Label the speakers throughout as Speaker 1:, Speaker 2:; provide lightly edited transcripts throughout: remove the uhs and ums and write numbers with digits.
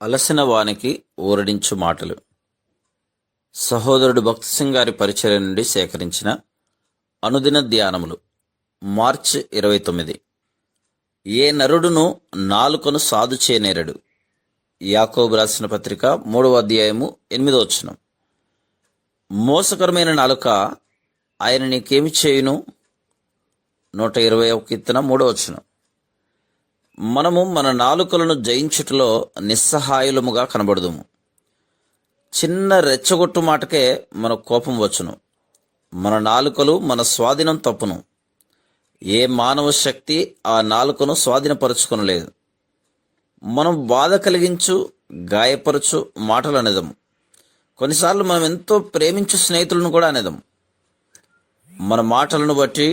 Speaker 1: అలసిన వానికి ఊరడించు మాటలు. సహోదరుడు భక్తి సింగ్ గారి పరిచర్య నుండి సేకరించిన అనుదిన ధ్యానములు. మార్చి 29. ఏ నరుడును నాలుకను సాధు చేయనేరడు. యాకోబు రాసిన పత్రిక 3వ అధ్యాయము 8వ వచనం. మోసకరమైన నాలుక ఆయన నీకేమి చేయును. 121 కీర్తన 3వ వచనం. మనము మన నాలుకలను జయించుటలో నిస్సహాయులముగా కనబడదుము. చిన్న రెచ్చగొట్టు మాటకే మన కోపం వచ్చును. మన నాలుకలు మన స్వాధీనం తప్పును. ఏ మానవ శక్తి ఆ నాలుకను స్వాధీనపరుచుకొనలేదు. మనం బాధ కలిగించు, గాయపరచు మాటలు అనేదము. కొన్నిసార్లు మనం ఎంతో ప్రేమించు స్నేహితులను కూడా అనేదము. మన మాటలను బట్టి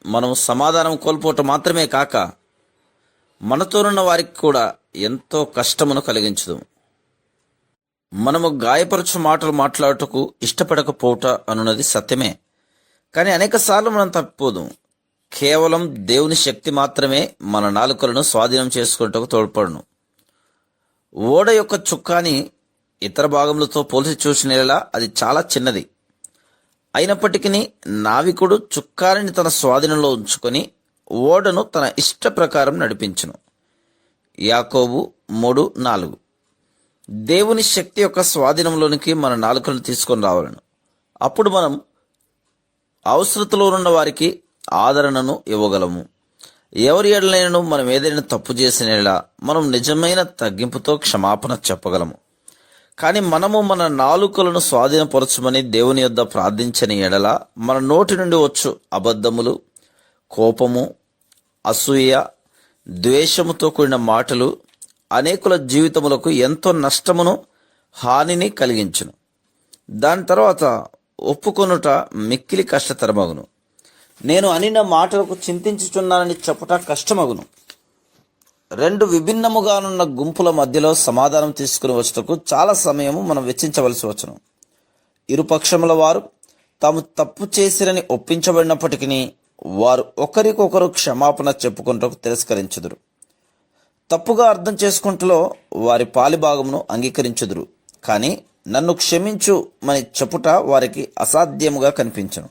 Speaker 1: మనం సమాధానం కోల్పోవటం మాత్రమే కాక మనతోనున్న వారికి కూడా ఎంతో కష్టమును కలిగించదు. మనము గాయపరచు మాటలు మాట్లాడుటకు ఇష్టపడకపోవట అనున్నది సత్యమే. కానీ అనేక సార్లు మనం తప్పిపోదు. కేవలం దేవుని శక్తి మాత్రమే మన నాలుకలను స్వాధీనం చేసుకున్నటకు తోడ్పడును. ఓడ యొక్క చుక్కాని ఇతర భాగములతో పోల్చి చూసినలా అది చాలా చిన్నది. అయినప్పటికీ నావికుడు చుక్కానిని తన స్వాధీనంలో ఉంచుకొని ఓడను తన ఇష్ట ప్రకారం నడిపించును. యాకోబు 3:4. దేవుని శక్తి యొక్క స్వాధీనంలోనికి మన నాలుకలను తీసుకొని రావాలను. అప్పుడు మనం అవసరతలో ఉన్న వారికి ఆదరణను ఇవ్వగలము. ఎవరి ఎడలైనను మనం ఏదైనా తప్పు చేసిన మనం నిజమైన తగ్గింపుతో క్షమాపణ చెప్పగలము. కానీ మనము మన నాలుకలను స్వాధీనపరచమని దేవుని యొద్ద ప్రార్థించని ఎడల మన నోటి నుండి వచ్చు అబద్ధములు, కోపము, అసూయ, ద్వేషముతో కూడిన మాటలు అనేకుల జీవితములకు ఎంతో నష్టమును, హానిని కలిగించును. దాని తర్వాత ఒప్పుకొనుట మిక్కిలి కష్టతరమగును. నేను అనిన మాటలకు చింతించుచున్నానని చెప్పుట కష్టమగును. రెండు విభిన్నముగానున్న గుంపుల మధ్యలో సమాధానం తీసుకుని వచ్చటకు చాలా సమయము మనం వెచ్చించవలసి వచ్చును. ఇరుపక్షముల వారు తాము తప్పు చేసిరని ఒప్పించబడినప్పటికీ వారు ఒకరికొకరు క్షమాపణ చెప్పుకుంటూ తిరస్కరించుదురు. తప్పుగా అర్థం చేసుకుంటలో వారి పాలిభాగమును అంగీకరించుదురు. కానీ నన్ను క్షమించు అని చెప్పుట వారికి అసాధ్యముగా కనిపించును.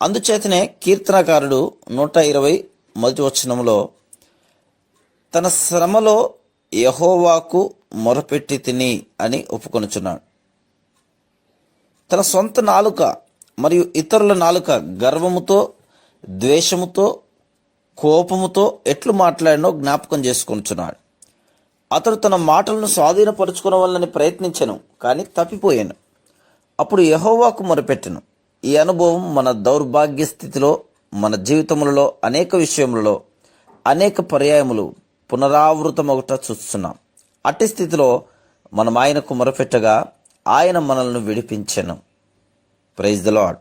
Speaker 1: అందుచేతనే కీర్తనకారుడు 120 మొదటి వచనములో తన శ్రమలో యెహోవాకు మొరపెట్టి తిని అని ఒప్పుకొనుచున్నాడు. తన సొంత నాలుక మరియు ఇతరుల నాలుక గర్వముతో, ద్వేషముతో, కోపముతో ఎట్లు మాట్లాడినో జ్ఞాపకం చేసుకుంటున్నాడు. అతడు తన మాటలను స్వాధీనపరుచుకునవలని ప్రయత్నించెను, కానీ తప్పిపోయాను. అప్పుడు యెహోవాకు మొరపెట్టెను. ఈ అనుభవం మన దౌర్భాగ్య స్థితిలో, మన జీవితములలో అనేక విషయములలో అనేక పర్యాయములు పునరావృతమగుట చూస్తున్నాం. అట్టి స్థితిలో మనం ఆయనకు మొరపెట్టగా ఆయన మనల్ని విడిపించెను. Praise the lord.